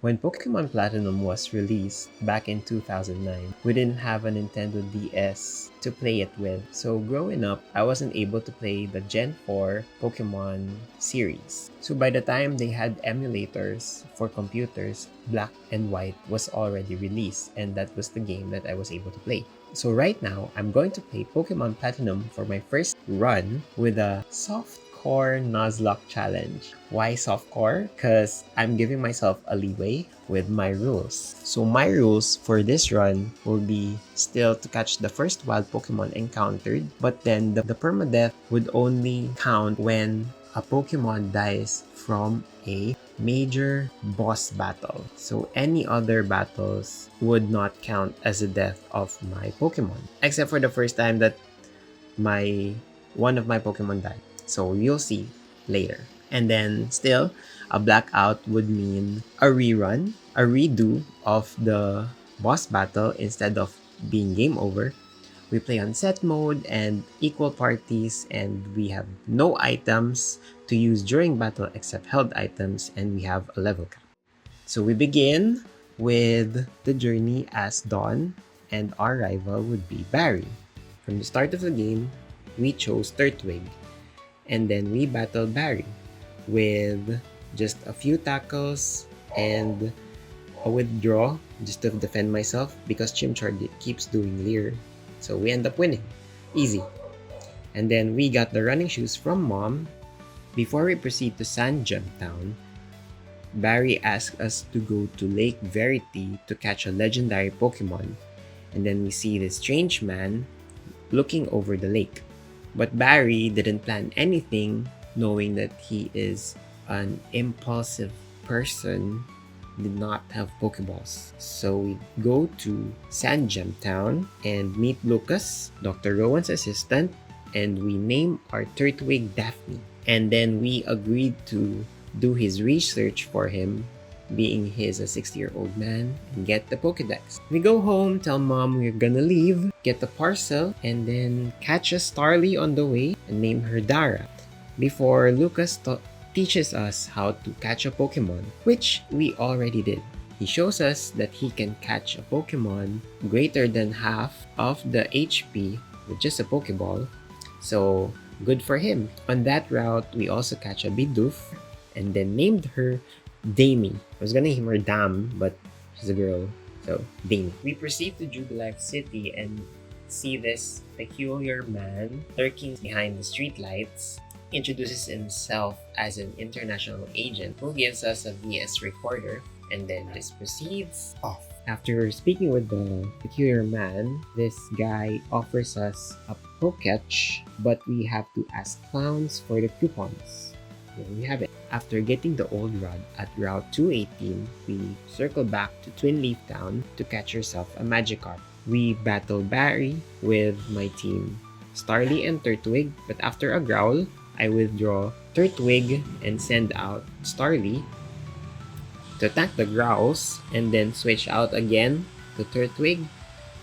When Pokémon Platinum was released back in 2009, we didn't have a Nintendo DS to play it with. So growing up, I wasn't able to play the Gen 4 Pokemon series. So by the time they had emulators for computers, Black and White was already released, and that was the game that I was able to play. So right now, I'm going to play Pokemon Platinum for my first run with a softcore Nuzlocke challenge. Why softcore? Because I'm giving myself a leeway with my rules. So my rules for this run will be still to catch the first wild Pokemon encountered, but then the permadeath would only count when a Pokemon dies from a major boss battle. So any other battles would not count as a death of my Pokemon, except for the first time that one of my Pokemon died. So you'll see later. And then still, a blackout would mean a rerun, a redo of the boss battle instead of being game over. We play on set mode and equal parties, and we have no items to use during battle except held items, and we have a level cap. So we begin with the journey as Dawn, and our rival would be Barry. From the start of the game, we chose Turtwig, and then we battled Barry with just a few tackles and a withdraw just to defend myself because Chimchar keeps doing Leer. So we end up winning. Easy. And then we got the running shoes from Mom. Before we proceed to Sand Gem Town, Barry asked us to go to Lake Verity to catch a legendary Pokemon. And then we see this strange man looking over the lake. But Barry didn't plan anything, knowing that he is an impulsive person, did not have Pokeballs. So we go to Sand Gem Town and meet Lucas, Dr. Rowan's assistant, and we name our Turtwig Daphne. And then we agreed to do his research for him, being he's a 60-year-old man, and get the Pokedex. We go home, tell Mom we're gonna leave, get the parcel, and then catch a Starly on the way and name her Dara. Before Lucas teaches us how to catch a Pokemon, which we already did. He shows us that he can catch a Pokemon greater than half of the HP with just a Pokeball. So good for him. On that route, we also catch a Bidoof and then named her Damie. I was gonna name her Dam, but she's a girl, so Damie. We proceed to Jubilife City and see this peculiar man lurking behind the streetlights. Introduces himself as an international agent who gives us a VS recorder, and then this proceeds off. After speaking with the peculiar man, this guy offers us a Poketch, but we have to ask clowns for the coupons. There we have it. After getting the old rod at Route 218, we circle back to Twin Leaf Town to catch yourself a Magikarp. We battle Barry with my team Starly and Turtwig, but after a growl, I withdraw Turtwig and send out Starly to attack the growls, and then switch out again to Turtwig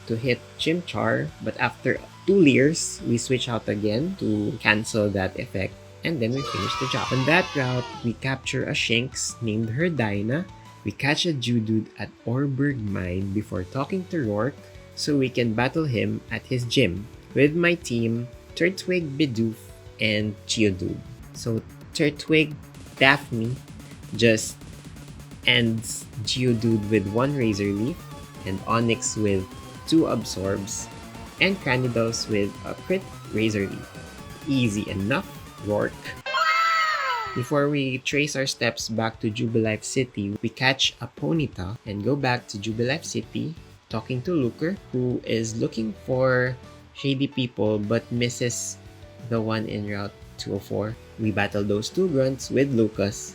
to hit Chimchar, but after 2 Leers, we switch out again to cancel that effect, and then we finish the job. On that route, we capture a Shinx named her Dinah. We catch a Geodude at Orberg Mine before talking to Rourke so we can battle him at his gym with my team Turtwig, Bidoof, and Geodude. So Turtwig Daphne just ends Geodude with 1 Razor Leaf, and Onix with 2 Absorbs, and Cranidos with a crit Razor Leaf. Easy enough, Rourke. Before we trace our steps back to Jubilife City, we catch a Ponyta and go back to Jubilife City, talking to Luker, who is looking for shady people but misses the one in Route 204. We battle those 2 grunts with Lucas.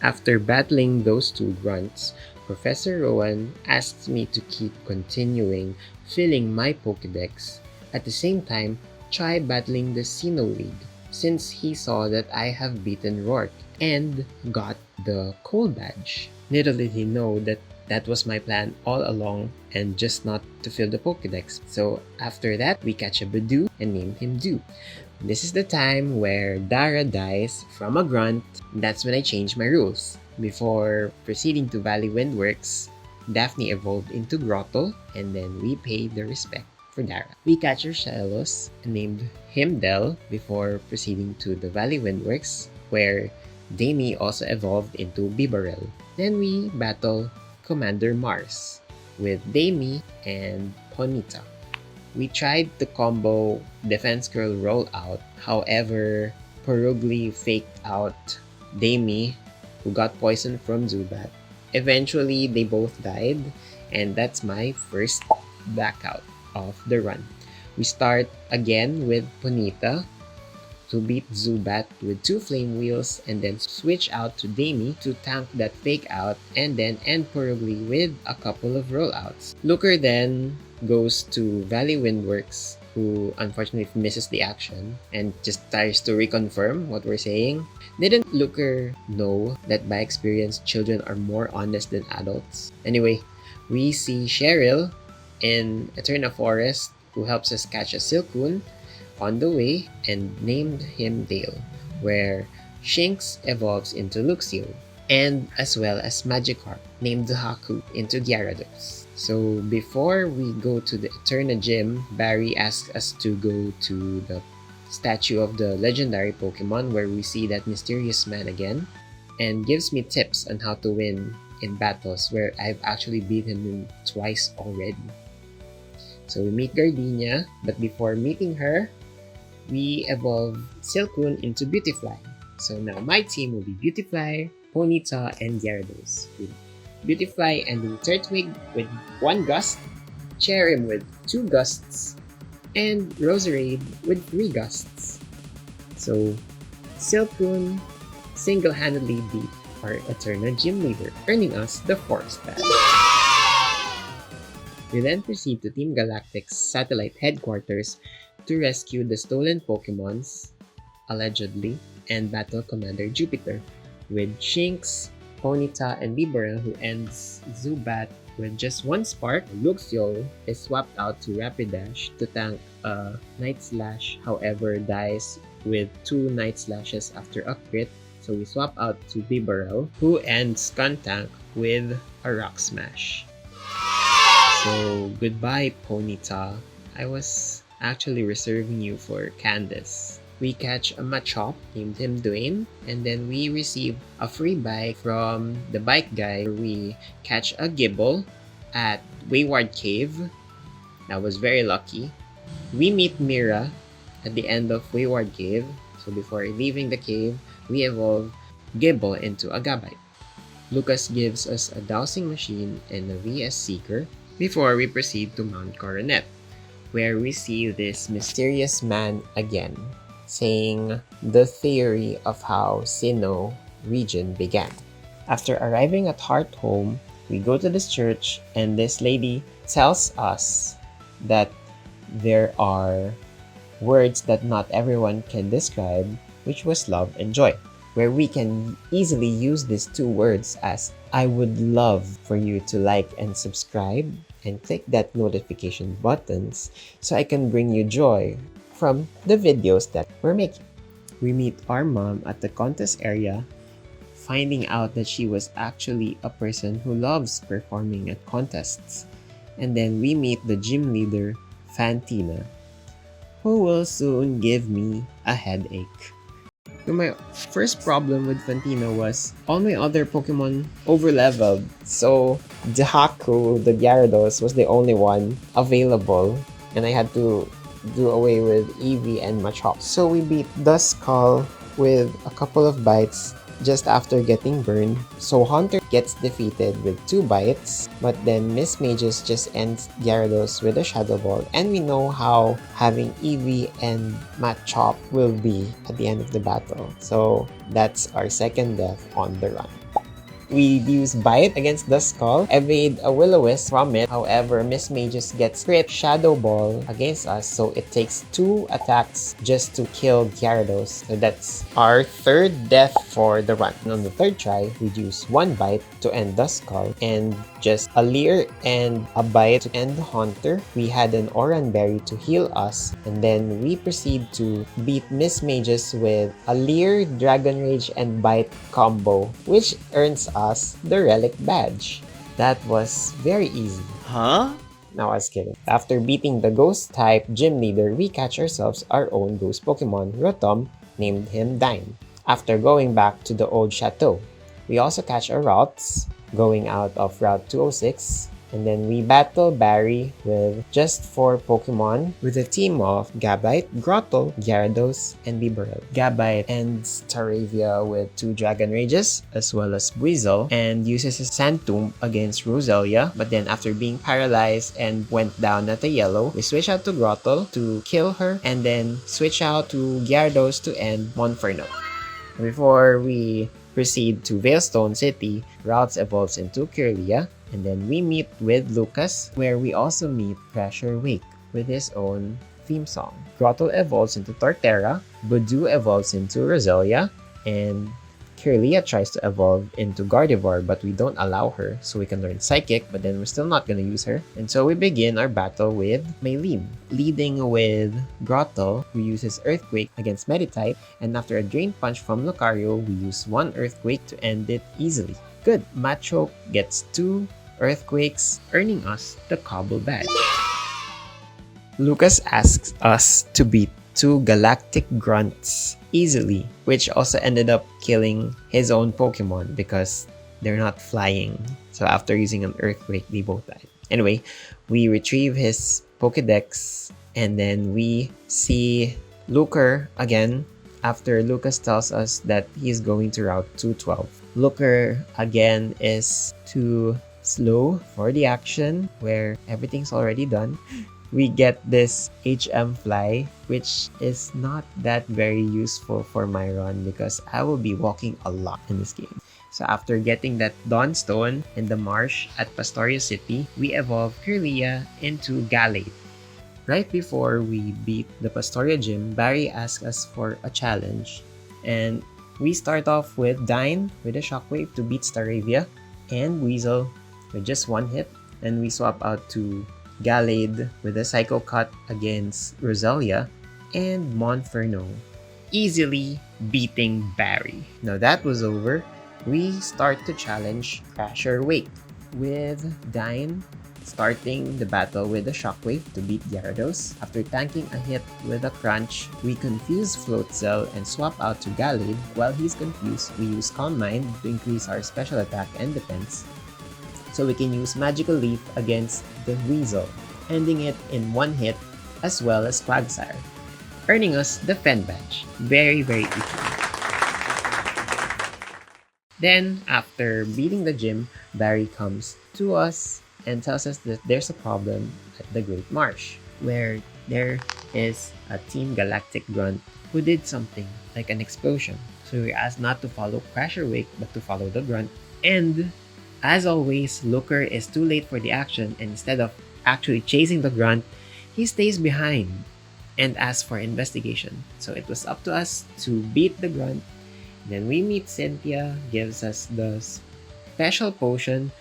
After battling those 2 grunts, Professor Rowan asks me to keep continuing filling my Pokedex. At the same time, try battling the Sinnoh League, since he saw that I have beaten Rourke and got the Coal Badge. Little did he know that that was my plan all along, and just not to fill the Pokedex. So after that, we catch a Badoo and name him Dew. This is the time where Dara dies from a grunt. That's when I change my rules. Before proceeding to Valley Windworks, Daphne evolved into Grotto, and then we paid the respect for Dara. We catch Ursaelos and named him Del before proceeding to the Valley Windworks, where Damie also evolved into Bibarel. Then we battle Commander Mars with Damie and Ponyta. We tried to combo Defense Girl rollout, however, Purugly faked out Damie, who got poisoned from Zubat. Eventually, they both died, and that's my first blackout of the run. We start again with Ponyta to beat Zubat with 2 Flame Wheels, and then switch out to Damie to tank that fake out, and then end Purugly with a couple of rollouts. Looker then goes to Valley Windworks, who unfortunately misses the action and just tries to reconfirm what we're saying. Didn't Looker know that by experience children are more honest than adults? Anyway, we see Cheryl in Eterna Forest, who helps us catch a Silcoon on the way, and named him Dale, where Shinx evolves into Luxio, and as well as Magikarp, named Haku, into Gyarados. So before we go to the Eterna Gym, Barry asks us to go to the statue of the legendary Pokemon, where we see that mysterious man again, and gives me tips on how to win in battles where I've actually beaten him twice already. So we meet Gardenia, but before meeting her, we evolve Silcoon into Beautifly. So now my team will be Beautifly, Ponyta, and Gyarados. With Beautifly ending Turtwig with 1 gust, Cherrim with 2 gusts, and Roserade with 3 gusts. So Silcoon single-handedly beat our Eterna Gym Leader, earning us the Forest Badge. We then proceed to Team Galactic's satellite headquarters to rescue the stolen Pokemons, allegedly, and battle Commander Jupiter, with Shinx, Ponyta, and Bibarel, who ends Zubat with just 1 spark. Luxio is swapped out to Rapidash to tank a Night Slash, however dies with 2 Night Slashes after a crit, so we swap out to Bibarel, who ends Skuntank with a Rock Smash. So goodbye Ponyta, I was actually reserving you for Candace. We catch a Machop, named him Dwayne, and then we receive a free bike from the bike guy. We catch a Gibble at Wayward Cave. That was very lucky. We meet Mira at the end of Wayward Cave. So before leaving the cave, we evolve Gibble into a Gabite. Lucas gives us a dowsing machine and a VS Seeker before we proceed to Mount Coronet, where we see this mysterious man again, saying the theory of how Sinnoh region began. After arriving at Heart Home, we go to this church, and this lady tells us that there are words that not everyone can describe, which was love and joy, where we can easily use these 2 words as I would love for you to like and subscribe and click that notification buttons so I can bring you joy from the videos that we're making. We meet our mom at the contest area, finding out that she was actually a person who loves performing at contests. And then we meet the gym leader, Fantina, who will soon give me a headache. So my first problem with Fantina was all my other Pokemon over-leveled. So the Haku, the Gyarados, was the only one available, and I had to do away with Eevee and Machop. So we beat Duskull with a couple of bites just after getting burned. So Haunter gets defeated with 2 bites, but then Miss Mages just ends Gyarados with a Shadow Ball, and we know how having Eevee and Machop will be at the end of the battle. So that's our second death on the run. We use Bite against the Skull, evade a Will-O-Wisp from it. However, Miss Mages gets crit Shadow Ball against us, so it takes 2 attacks just to kill Gyarados. So that's our third death for the run. And on the third try, we use 1 Bite to end the Skull and just a Leer and a Bite to end the Haunter. We had an Oran Berry to heal us, and then we proceed to beat Miss Mages with a Leer, Dragon Rage, and Bite combo, which earns us the Relic Badge. That was very easy. Huh? No, I was kidding. After beating the Ghost-type gym leader, we catch ourselves our own Ghost Pokemon, Rotom, named him Dine. After going back to the old chateau, we also catch our routes, going out of Route 206, and then we battle Barry with just 4 Pokemon with a team of Gabite, Grottle, Gyarados, and Bibarel. Gabite ends Staravia with 2 Dragon Rages as well as Buizel and uses his Sand Tomb against Roselia, but then after being paralyzed and went down at a yellow, we switch out to Grottle to kill her and then switch out to Gyarados to end Monferno. Before we proceed to Veilstone City, Routes evolves into Kirlia, and then we meet with Lucas, where we also meet Pressure Wake with his own theme song. Grottle evolves into Torterra, Budu evolves into Roselia, and Kirlia tries to evolve into Gardevoir, but we don't allow her, so we can learn Psychic, but then we're still not gonna use her. And so we begin our battle with Maylene, leading with Grottle, who uses Earthquake against Meditype, and after a Drain Punch from Lucario, we use 1 Earthquake to end it easily. Good, Machoke gets 2 Earthquakes, earning us the Cobble Badge. Lucas asks us to beat 2 Galactic Grunts easily, which also ended up killing his own Pokemon because they're not flying. So after using an Earthquake, they both died. Anyway, we retrieve his Pokedex and then we see Luker again after Lucas tells us that he's going to Route 212. Luker again is too slow for the action where everything's already done. We get this HM Fly, which is not that very useful for my run because I will be walking a lot in this game. So after getting that Dawnstone in the marsh at Pastoria City, we evolve Kirlia into Gallade. Right before we beat the Pastoria Gym, Barry asks us for a challenge. And we start off with Dine with a Shockwave to beat Staravia and Weasel with just 1 hit. And we swap out to Gallade with a Psycho Cut against Roselia and Monferno, easily beating Barry. Now that was over, we start to challenge Crasher Wake with Dine starting the battle with a Shockwave to beat Gyarados. After tanking a hit with a Crunch, we confuse Floatzel and swap out to Gallade. While he's confused, we use Calm Mind to increase our special attack and defense, so we can use Magical Leaf against the Weasel, ending it in 1 hit, as well as Quagsire, earning us the Fen Badge. Very, very easy. Then, after beating the gym, Barry comes to us and tells us that there's a problem at the Great Marsh, where there is a Team Galactic Grunt who did something like an explosion. So we asked not to follow Crasher Wake, but to follow the Grunt. And as always, Looker is too late for the action, and instead of actually chasing the Grunt, he stays behind and asks for investigation. So it was up to us to beat the Grunt. Then we meet Cynthia, gives us the special potion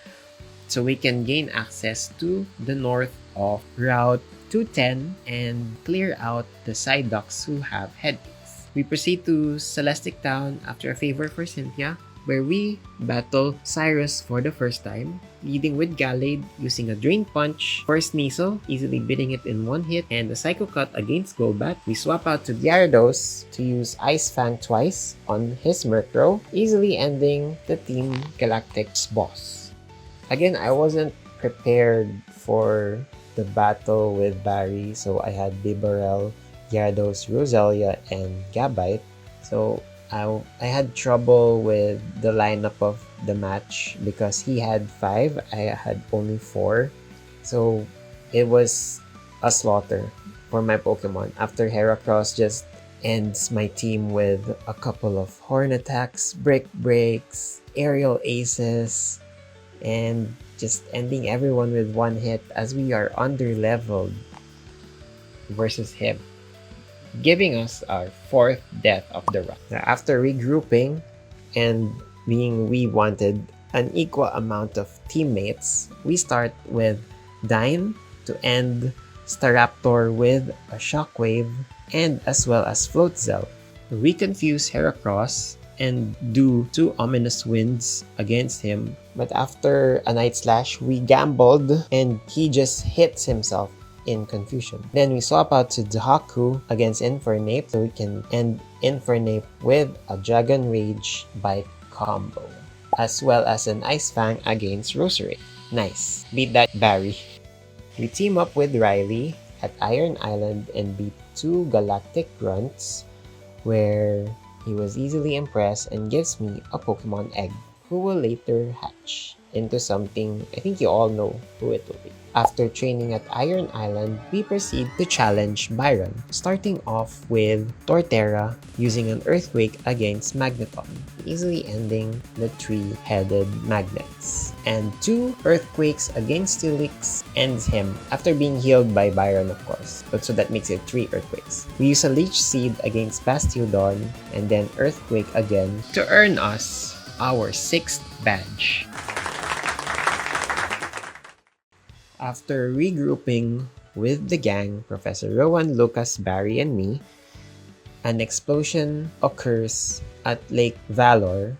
so we can gain access to the north of Route 210 and clear out the side ducks who have headgates. We proceed to Celestic Town after a favor for Cynthia, where we battle Cyrus for the first time, leading with Gallade using a Drain Punch for Sneasel, easily beating it in 1 hit, and a Psycho Cut against Golbat. We swap out to Gyarados to use Ice Fang twice on his Murkrow, easily ending the Team Galactic's boss. Again, I wasn't prepared for the battle with Barry, so I had Bibarel, Gyarados, Roselia, and Gabite. So I had trouble with the lineup of the match because he had 5, I had only 4. So it was a slaughter for my Pokemon. After Heracross just ends my team with a couple of Horn attacks, Brick Breaks, aerial aces and just ending everyone with one hit as we are under-leveled versus him, giving us our 4th death of the run. Now, after regrouping and being we wanted an equal amount of teammates, we start with Dine to end Staraptor with a Shockwave and as well as Floatzel. We confuse Heracross and do 2 Ominous Winds against him, but after a Night Slash, we gambled and he just hits himself in confusion. Then we swap out to Dahaku against Infernape so we can end Infernape with a Dragon Rage bite combo, as well as an Ice Fang against Roserade. Nice. Beat that Barry. We team up with Riley at Iron Island and beat 2 Galactic Grunts, where he was easily impressed and gives me a Pokemon egg, who will later hatch into something I think you all know who it will be. After training at Iron Island, we proceed to challenge Byron, starting off with Torterra using an Earthquake against Magneton, easily ending the 3-headed magnets. And 2 Earthquakes against Steelix ends him after being healed by Byron, of course, but so that makes it 3 Earthquakes. We use a Leech Seed against Bastiodon and then Earthquake again to earn us our 6th badge. After regrouping with the gang, Professor Rowan, Lucas, Barry, and me, an explosion occurs at Lake Valor,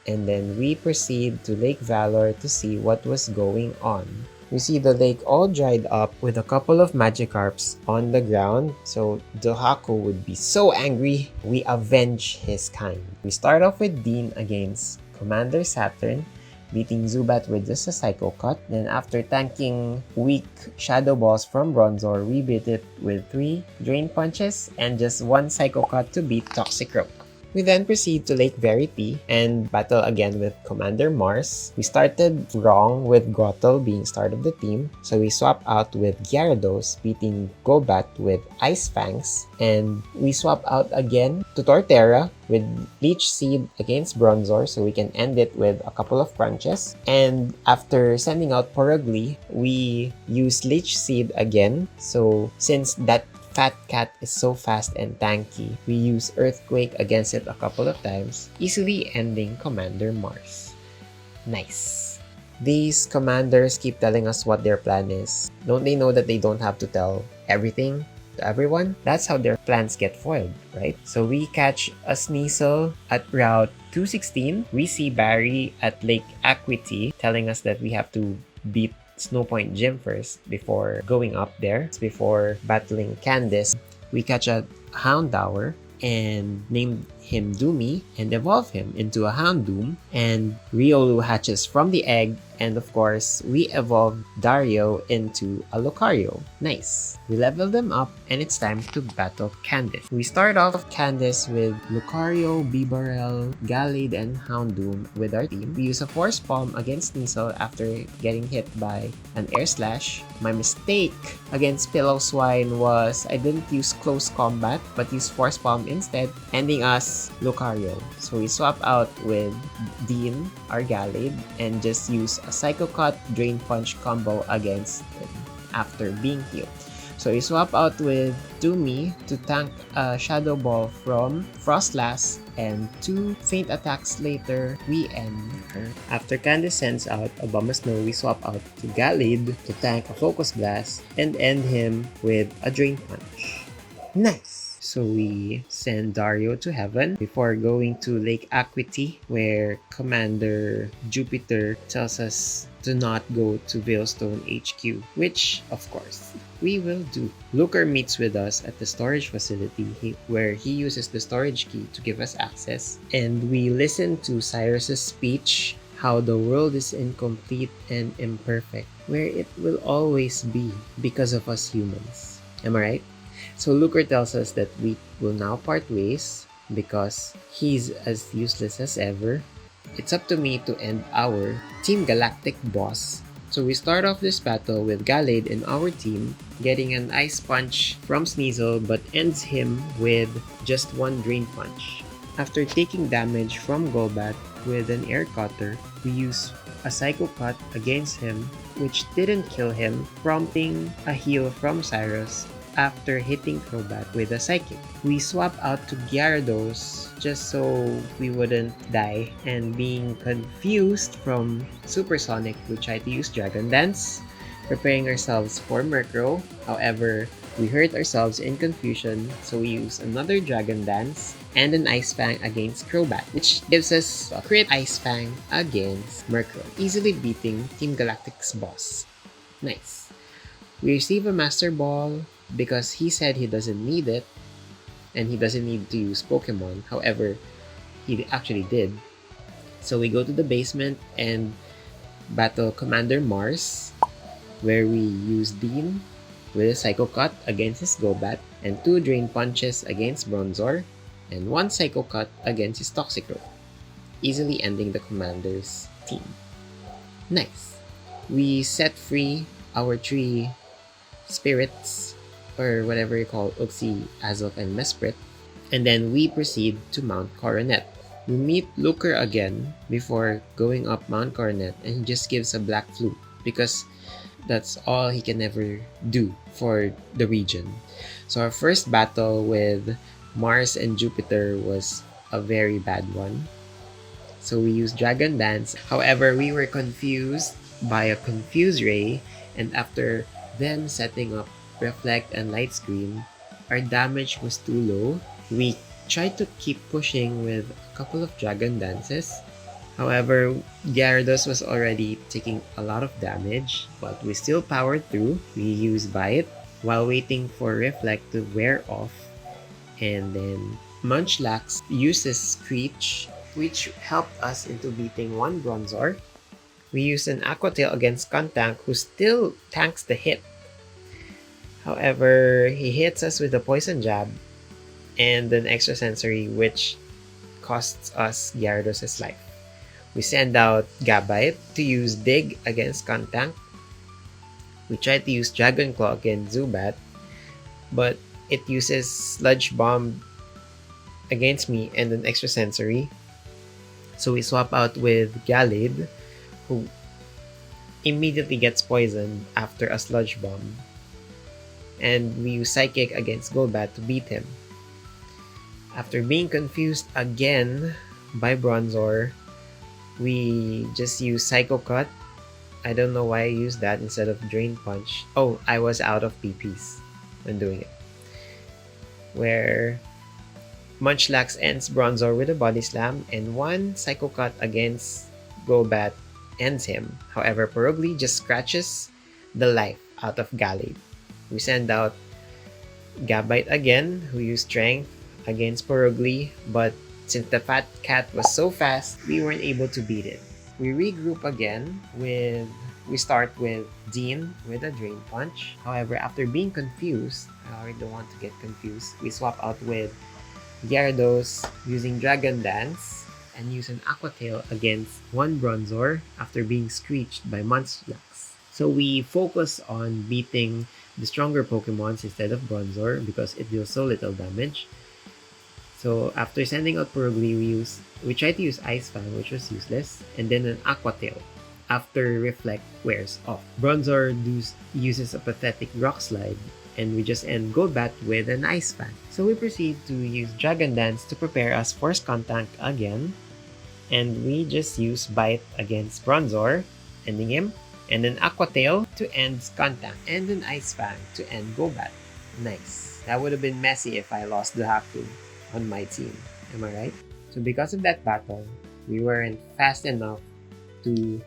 and then we proceed to Lake Valor to see what was going on. We see the lake all dried up with a couple of Magikarps on the ground, so Dahaku would be so angry. We avenge his kind. We start off with Dean against Commander Saturn, beating Zubat with just a Psycho Cut. Then after tanking weak Shadow Balls from Bronzor, we beat it with 3 Drain Punches and just 1 Psycho Cut to beat Toxicroak. We then proceed to Lake Verity and battle again with Commander Mars. We started wrong with Grottle being start of the team, so we swap out with Gyarados, beating Golbat with Ice Fangs, and we swap out again to Torterra with Leech Seed against Bronzor so we can end it with a couple of crunches. And after sending out Porugly, we use Leech Seed again, so since that Fat Cat is so fast and tanky, we use Earthquake against it a couple of times, easily ending Commander Mars. Nice. These commanders keep telling us what their plan is. Don't they know that they don't have to tell everything to everyone? That's how their plans get foiled, right? So we catch a Sneasel at Route 216. We see Barry at Lake Acuity telling us that we have to beat Snow Point Gym first before going up there. Before battling Candice, we catch a Houndour and name him Doomy and evolve him into a Houndoom, and Riolu hatches from the egg, and of course we evolve Dario into a Lucario. Nice. We level them up and it's time to battle Candice. We start off Candice with Lucario, Bibarel, Gallade, and Houndoom with our team. We use a Force Palm against Sneasel after getting hit by an Air Slash. My mistake against Pillow-Swine was I didn't use Close Combat but used Force Palm instead, ending us Lucario. So we swap out with Dean, our Gallade, and just use a Psycho Cut Drain Punch combo against him after being healed. So we swap out with Doomy to tank a Shadow Ball from Frostlass, and 2 faint attacks later, we end her. After Candice sends out a Abomasnow, we swap out to Gallade to tank a Focus Blast and end him with a Drain Punch. Nice! So we send Dario to heaven before going to Lake Acuity, where Commander Jupiter tells us to not go to Veilstone HQ, which, of course, we will do. Luker meets with us at the storage facility where he uses the storage key to give us access, and we listen to Cyrus's speech, how the world is incomplete and imperfect, where it will always be because of us humans. Am I right? So Luker tells us that we will now part ways because he's as useless as ever. It's up to me to end our Team Galactic boss. So we start off this battle with Gallade in our team, getting an Ice Punch from Sneasel but ends him with just 1 Drain Punch. After taking damage from Golbat, with an air cutter. We use a Psycho Cut against him, which didn't kill him, prompting a heal from Cyrus after hitting Crobat with a Psychic. We swap out to Gyarados just so we wouldn't die, and being confused from Supersonic, we try to use Dragon Dance, preparing ourselves for Murkrow. However, we hurt ourselves in confusion, so we use another Dragon Dance and an Ice Fang against Crobat, which gives us a crit Ice Fang against Murkrow, easily beating Team Galactic's boss. Nice. We receive a Master Ball because he said he doesn't need it and he doesn't need to use Pokemon. However, he actually did. So we go to the basement and battle Commander Mars, where we use Dean with a Psycho Cut against his Golbat, and 2 Drain Punches against Bronzor, and 1 Psycho Cut against his Toxicroak, easily ending the commander's team. Nice. We set free our 3 spirits, or whatever you call Uxie, Azelf, and Mesprit, and then we proceed to Mount Coronet. We meet Looker again before going up Mount Coronet, and he just gives a Black Flute because that's all he can ever do for the region. So our first battle with Mars and Jupiter was a very bad one. So we used Dragon Dance. However, we were confused by a Confuse Ray, and after them setting up Reflect and Light Screen, our damage was too low. We tried to keep pushing with a couple of Dragon Dances. However, Gyarados was already taking a lot of damage, but we still powered through. We used Bite while waiting for Reflect to wear off, and then Munchlax uses Screech, which helped us into beating 1 Bronzor. We used an Aqua Tail against Skuntank, who still tanks the hit. However, he hits us with a Poison Jab and an Extrasensory, which costs us Gyarados' life. We send out Gabite to use Dig against Skuntank. We tried to use Dragon Claw against Zubat, but it uses Sludge Bomb against me and an Extrasensory. So we swap out with Gallade, who immediately gets poisoned after a Sludge Bomb. And we use Psychic against Golbat to beat him. After being confused again by Bronzor, we just use Psycho Cut. I don't know why I used that instead of Drain Punch. Oh, I was out of PPs when doing it. Where Munchlax ends Bronzor with a Body Slam, and 1 Psycho Cut against Golbat ends him. However, Purugly just scratches the life out of Gallade. We send out Gabite again, who used Strength against Purugly, but since the Fat Cat was so fast, we weren't able to beat it. We regroup again we start with Dean with a Drain Punch. However, after being confused, I already don't want to get confused, we swap out with Gyarados using Dragon Dance and use an Aqua Tail against 1 Bronzor after being screeched by Munchlax. So we focus on beating the stronger Pokemons instead of Bronzor because it deals so little damage. So after sending out Purugly, we tried to use Ice Fang, which was useless, and then an Aqua Tail after Reflect wears off. Bronzor uses a pathetic Rock Slide, and we just end Golbat with an Ice Fang. So we proceed to use Dragon Dance to prepare us for Skuntank again, and we just use Bite against Bronzor, ending him, and an Aqua Tail to end Skuntank, and an Ice Fang to end Golbat. Nice. That would have been messy if I lost the Haku on my team. Am I right? So because of that battle, we weren't fast enough to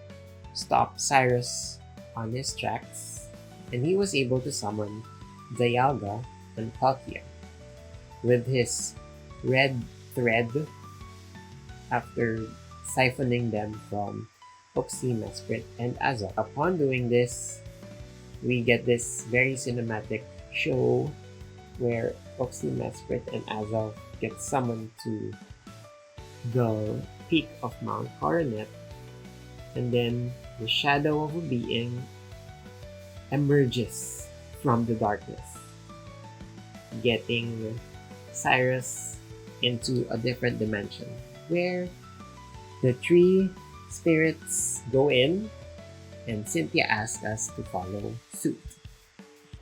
stop Cyrus on his tracks, and he was able to summon Dialga and Palkia with his red thread after siphoning them from Uxie, Mesprit, and Azelf. Upon doing this, we get this very cinematic show where Uxie, Mesprit, and Azelf get summoned to the peak of Mount Coronet, and then the shadow of a being emerges from the darkness, getting Cyrus into a different dimension where The three spirits go in, and Cynthia asks us to follow suit.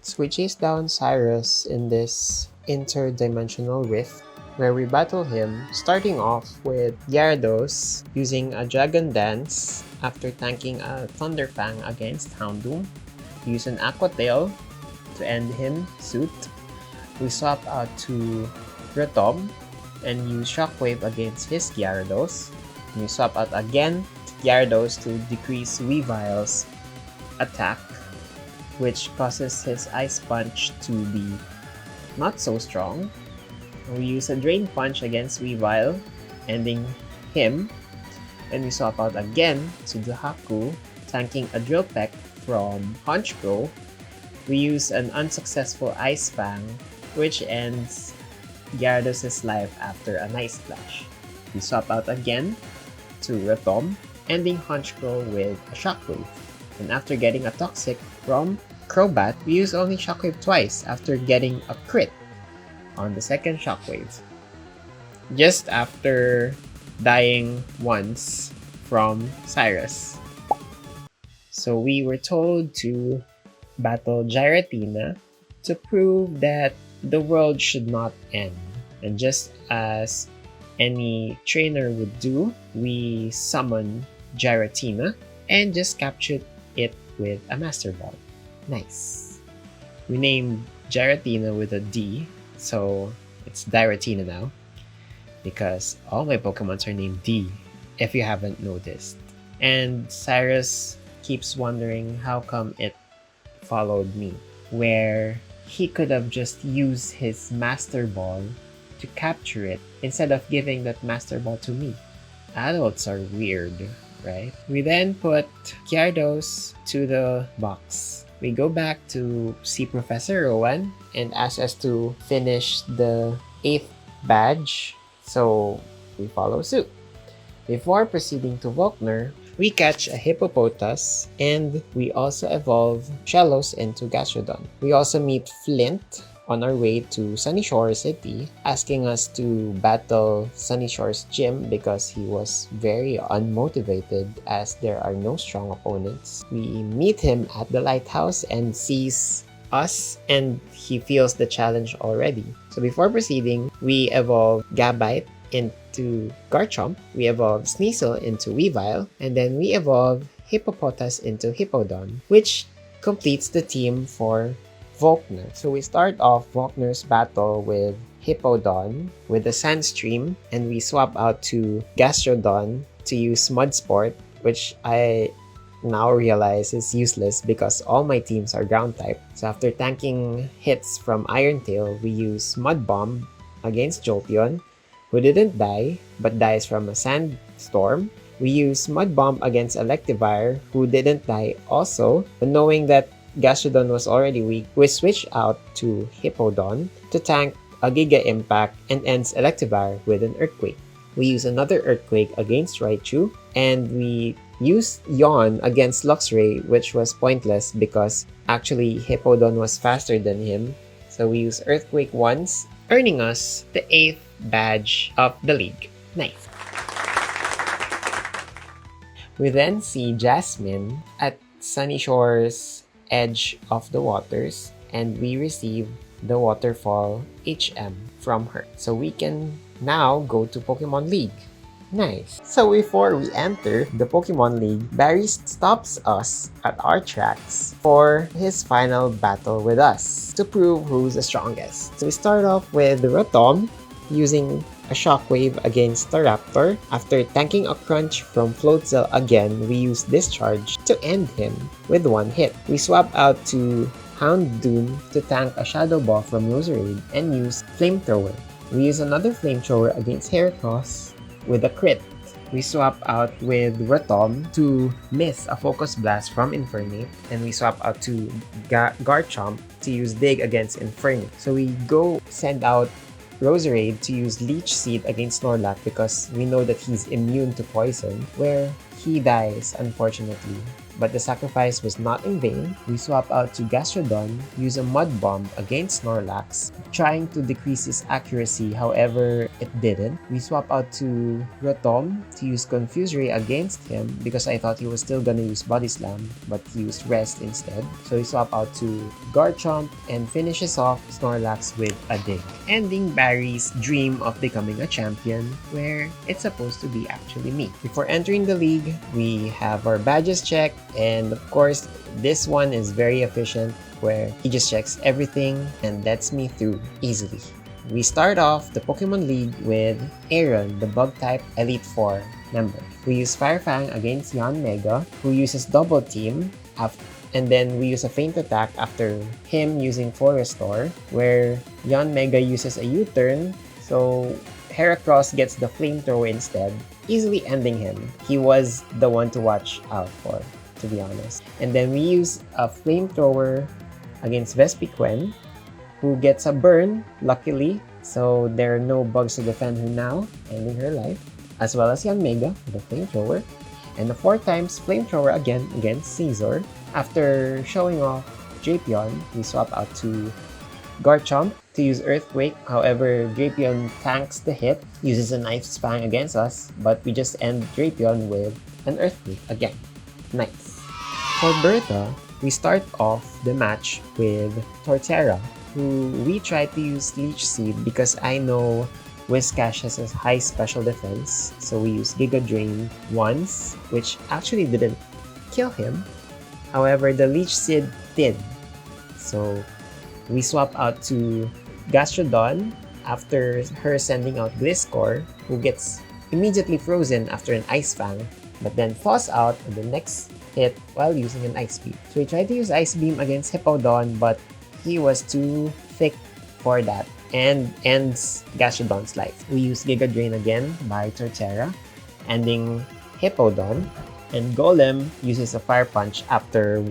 So we chase down Cyrus in this interdimensional rift where we battle him, starting off with Gyarados using a Dragon Dance after tanking a Thunderfang against Houndoom. We use an Aqua Tail to end him, suit. We swap out to Rotom and use Shockwave against his Gyarados. And we swap out again to Gyarados to decrease Weavile's attack, which causes his Ice Punch to be not so strong. We use a Drain Punch against Weavile, ending him. And we swap out again to Dahaku, tanking a Drill Peck from Honchkrow. We use an unsuccessful Ice Fang, which ends Gyarados' life after a Night Splash. We swap out again to Rotom, ending Honchkrow with a Shockwave. And after getting a Toxic from Crobat, we use only Shockwave twice after getting a crit on the second Shockwave. Just after dying once from Cyrus. So we were told to battle Giratina to prove that the world should not end. And just as any trainer would do, we summon Giratina and just captured it with a Master Ball. Nice. We named Giratina with a D, so it's Giratina now, because all my Pokemons are named D, if you haven't noticed. And Cyrus keeps wondering how come it followed me, where he could have just used his Master Ball to capture it instead of giving that Master Ball to me. Adults are weird, right? We then put Gyarados to the box. We go back to see Professor Rowan and ask us to finish the 8th badge, so we follow suit. Before proceeding to Volkner, we catch a Hippopotas and we also evolve Shellos into Gastrodon. We also meet Flint on our way to Sunyshore City, asking us to battle Sunnyshore's gym because he was very unmotivated as there are no strong opponents. We meet him at the lighthouse and sees us and he feels the challenge already. So before proceeding, we evolve Gabite into Garchomp, we evolve Sneasel into Weavile, and then we evolve Hippopotas into Hippowdon, which completes the team for Volkner. So we start off Volkner's battle with Hippowdon with the Sandstream, and we swap out to Gastrodon to use Mudsport, which I now realize is useless because all my teams are ground type. So after tanking hits from Iron Tail, we use Mud Bomb against Jolteon, who didn't die but dies from a sandstorm. We use Mud Bomb against Electivire, who didn't die also, but knowing that Gastrodon was already weak, we switch out to Hippowdon to tank a Giga Impact and ends Electivire with an Earthquake. We use another Earthquake against Raichu, and we use Yawn against Luxray, which was pointless because actually Hippowdon was faster than him. So we use Earthquake once, earning us the 8th badge of the league. Nice. We then see Jasmine at Sunnyshore's edge of the waters, and we receive the waterfall HM from her. So we can now go to Pokemon League. Nice. So before we enter the Pokemon League, Barry stops us at our tracks for his final battle with us to prove who's the strongest. So we start off with Rotom using a Shockwave against Staraptor. After tanking a Crunch from Floatzel again, we use Discharge to end him with one hit. We swap out to Houndoom to tank a Shadow Ball from Roserade and use Flamethrower. We use another Flamethrower against Heracross with a crit. We swap out with Rotom to miss a Focus Blast from Infernape, and we swap out to Garchomp to use Dig against Infernape. So we go send out Roserade to use Leech Seed against Snorlax because we know that he's immune to poison, where he dies, unfortunately. but the sacrifice was not in vain. We swap out to Gastrodon, use a Mud Bomb against Snorlax, trying to decrease his accuracy, however, it didn't. We swap out to Rotom to use Confuse Ray against him because I thought he was still gonna use Body Slam, but he used Rest instead. So we swap out to Garchomp and finishes off Snorlax with a Dig, ending Barry's dream of becoming a champion, where it's supposed to be actually me. Before entering the league, we have our badges checked, and of course, this one is very efficient, where he just checks everything and lets me through easily. We start off the Pokemon League with Aaron, the Bug-type Elite Four member. We use Fire Fang against Yanmega, who uses Double Team, and then we use a Feint Attack after him using Full Restore, where Yanmega uses a U-turn, so Heracross gets the Flamethrower instead, easily ending him. He was the one to watch out for, to be honest. And then we use a Flamethrower against Vespiquen, who gets a burn, luckily, so there are no bugs to defend her now, ending her life, as well as Yanmega with a Flamethrower, and a 4x Flamethrower again against Caesar. After showing off Drapion, we swap out to Garchomp to use Earthquake, however, Drapion tanks the hit, uses a Knife Fang against us, but we just end Drapion with an Earthquake again. Nice. For Bertha, we start off the match with Torterra, who we try to use Leech Seed because I know Whiscash has a high special defense, so we use Giga Drain once, which actually didn't kill him. However, the Leech Seed did. So we swap out to Gastrodon after her sending out Gliscor, who gets immediately frozen after an Ice Fang, but then falls out on the next hit while using an Ice Beam. So we tried to use Ice Beam against Hippowdon, but he was too thick for that and ends Gastrodon's life. We use Giga Drain again by Torterra, ending Hippowdon, and Golem uses a Fire Punch after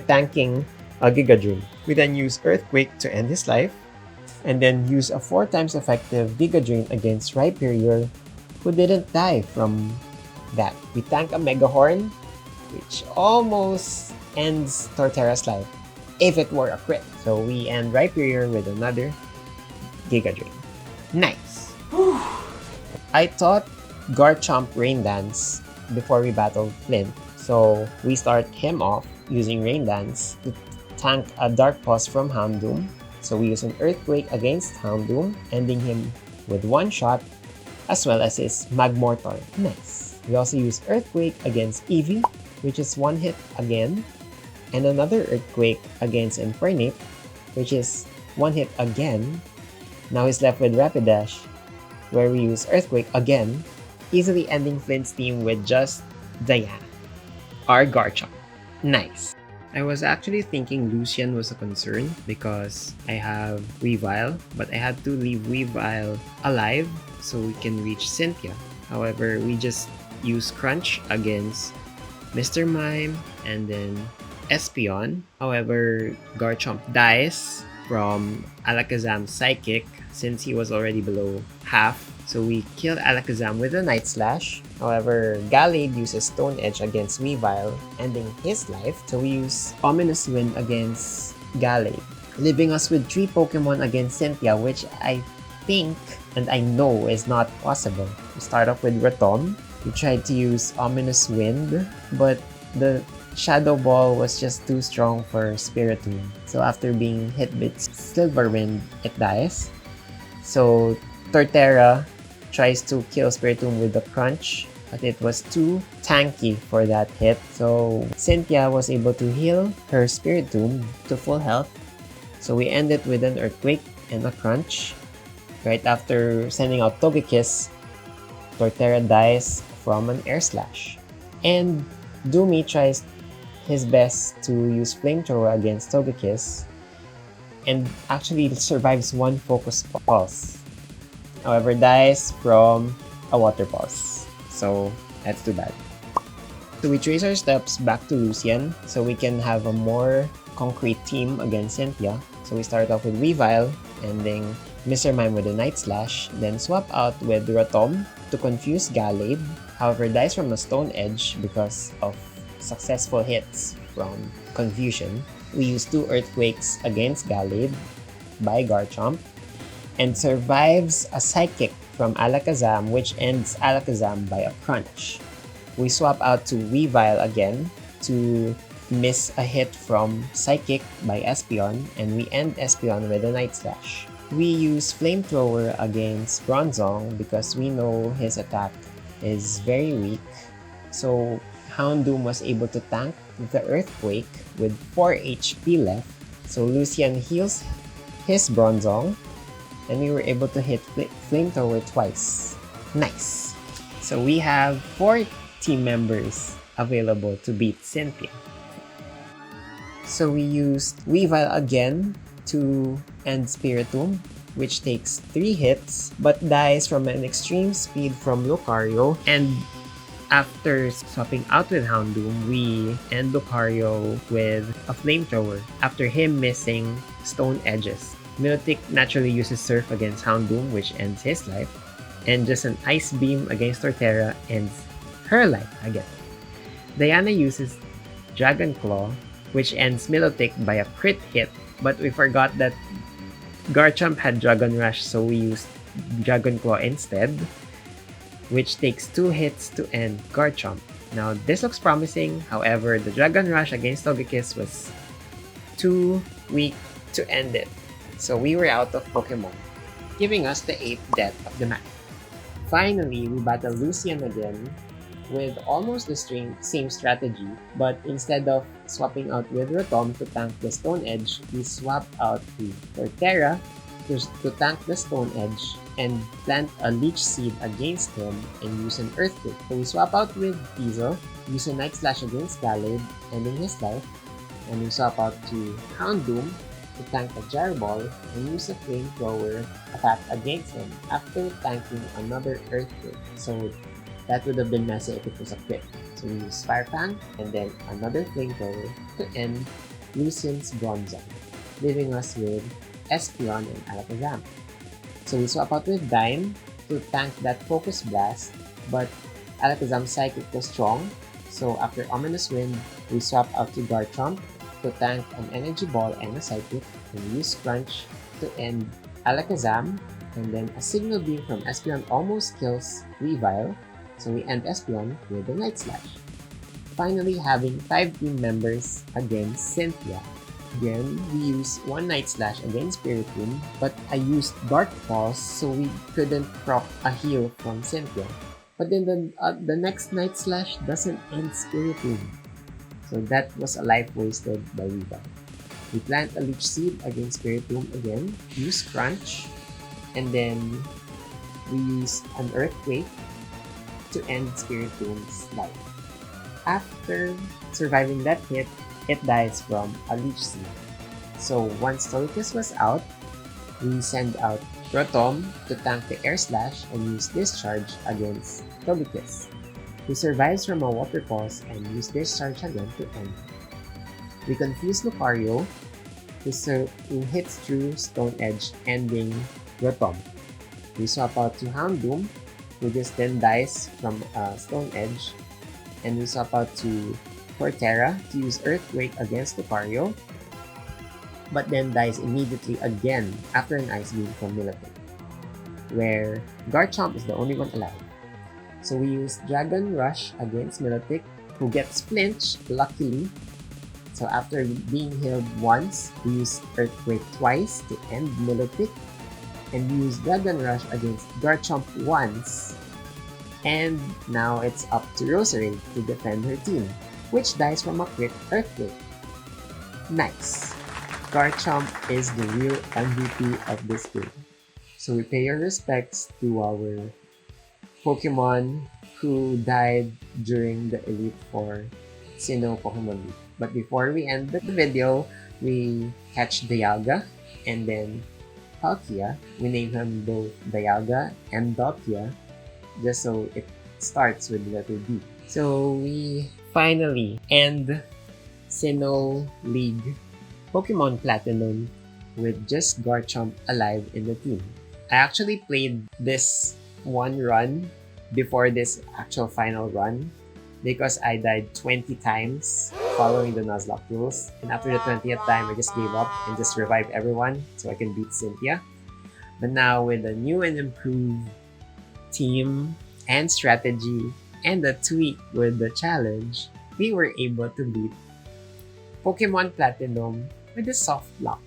tanking a Giga Drain. We then use Earthquake to end his life, and then use a 4x effective Giga Drain against Rhyperior, who didn't die from that. We tank a Mega Horn, which almost ends Torterra's life if it were a crit. So we end Rhyperior with another Giga Drain. Nice! I taught Garchomp Rain Dance before we battled Flint, so we start him off using Rain Dance to tank a Dark Pulse from Houndoom. So we use an Earthquake against Houndoom, ending him with one shot, as well as his Magmortar. Nice! We also use Earthquake against Eevee, which is one hit again, and another Earthquake against Infernape, which is one hit again. Now he's left with Rapidash, where we use Earthquake again, easily ending Flint's team with just Diana, our Garchomp. Nice! I was actually thinking Lucian was a concern because I have Weavile, but I had to leave Weavile alive so we can reach Cynthia. However, we just use Crunch against Mr. Mime and then Espeon. However, Garchomp dies from Alakazam's Psychic since he was already below half. So we kill Alakazam with a Night Slash. However, Gallade uses Stone Edge against Weavile, ending his life. So we use Ominous Wind against Gallade, leaving us with 3 Pokemon against Cynthia, which I think and I know is not possible. We start off with Rotom. We tried to use Ominous Wind, but the Shadow Ball was just too strong for Spiritomb. So after being hit with Silver Wind, it dies. So Torterra tries to kill Spiritomb with the Crunch, but it was too tanky for that hit. So Cynthia was able to heal her Spiritomb to full health. So we end it with an Earthquake and a Crunch. Right after sending out Togekiss, Torterra dies from an Air Slash. And Doomy tries his best to use Flamethrower against Togekiss and actually survives one Focus Pulse. However, dies from a Water Pulse. So that's too bad. So we trace our steps back to Lucian so we can have a more concrete team against Cynthia. So we start off with Weavile, ending Mr. Mime with a Night Slash, then swap out with Rotom to confuse Gallade. However, dies from a Stone Edge because of successful hits from Confusion. We used 2 Earthquakes against Gallade by Garchomp, and survives a Psychic from Alakazam, which ends Alakazam by a Crunch. We swap out to Weavile again to miss a hit from Psychic by Espeon, and we end Espeon with a Night Slash. We use Flamethrower against Bronzong because we know his attack is very weak, so Houndoom was able to tank the Earthquake with 4 HP left, so Lucian heals his Bronzong, and we were able to hit Flamethrower twice. Nice! So we have 4 team members available to beat Cynthia. So we used Weavile again to end Spiritomb, which takes 3 hits but dies from an extreme speed from Lucario, and after swapping out with Houndoom, we end Lucario with a Flamethrower after him missing Stone Edges. Milotic naturally uses Surf against Houndoom, which ends his life, and just an Ice Beam against Torterra ends her life again. Diana uses Dragon Claw, which ends Milotic by a crit hit, but we forgot that Garchomp had Dragon Rush, so we used Dragon Claw instead, which takes 2 hits to end Garchomp. Now this looks promising, however the Dragon Rush against Togekiss was too weak to end it, so we were out of Pokemon, giving us the 8th death of the match. Finally, we battle Lucian again with almost the same strategy, but instead of swapping out with Rotom to tank the Stone Edge, we swap out to Torterra to tank the Stone Edge and plant a Leech Seed against him and use an Earthquake. So we swap out with Diesel, use a Night Slash against Gallade, ending his life, and we swap out to Houndoom to tank a Gyro Ball and use a Flamethrower attack against him after tanking another Earthquake. So that would have been messy if it was a crit. So we use Fire Fang and then another Flamethrower to end Lucian's Bronzong, leaving us with Espeon and Alakazam. So we swap out with Dime to tank that Focus Blast, but Alakazam's Psychic was strong, so after Ominous Wind, we swap out to Garchomp to tank an Energy Ball and a Psychic, and use Crunch to end Alakazam, and then a Signal Beam from Espeon almost kills Weavile, so we end Espeon with a Night Slash. Finally, having 5 team members against Cynthia. Again, we use 1 Night Slash against Spiritomb, but I used Dark Pulse so we couldn't proc a heal from Cynthia. But then the next Night Slash doesn't end Spiritomb, so that was a life wasted by Weavile. We plant a Leech Seed against Spiritomb again, use Crunch, and then we use an Earthquake to end Spiritomb's life. After surviving that hit, it dies from a Leech Seed. So once Togekiss was out, we send out Rotom to tank the Air Slash and use Discharge against Togekiss, who survives from a Water Pulse and use Discharge again to end. We confuse Lucario, who hits through Stone Edge, ending Rotom. We swap out to Houndoom, who just then dies from Stone Edge, and we swap out to Torterra to use Earthquake against Lucario, but then dies immediately again after an Ice Beam from Milotic, where Garchomp is the only one alive. So we use Dragon Rush against Milotic, who gets flinched, luckily. So after being healed once, we use Earthquake twice to end Milotic, and use Dragon Rush against Garchomp once, and now it's up to Roserade to defend her team, which dies from a crit Earthquake. Nice! Garchomp is the real MVP of this game. So we pay our respects to our Pokemon who died during the Elite Four Sinnoh Pokemon League. But before we end the video, we catch Dialga and then Palkia. We name him both Dialga and Palkia just so it starts with the letter D. So we finally end Sinnoh League Pokemon Platinum with just Garchomp alive in the team. I actually played this one run before this actual final run, because I died 20 times following the Nuzlocke rules. And after the 20th time, I just gave up and just revived everyone so I can beat Cynthia. But now with a new and improved team and strategy and a tweak with the challenge, we were able to beat Pokemon Platinum with the Softlocke.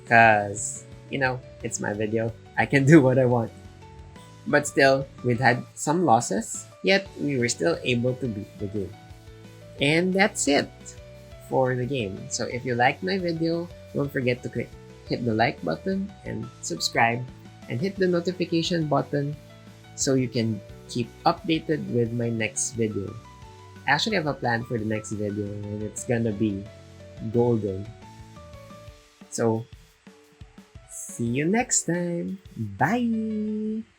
Cause, it's my video. I can do what I want. But still, we'd had some losses, yet we were still able to beat the game. And that's it for the game. So if you liked my video, don't forget to hit the like button and subscribe and hit the notification button so you can keep updated with my next video. I actually have a plan for the next video and it's gonna be golden. So, see you next time. Bye!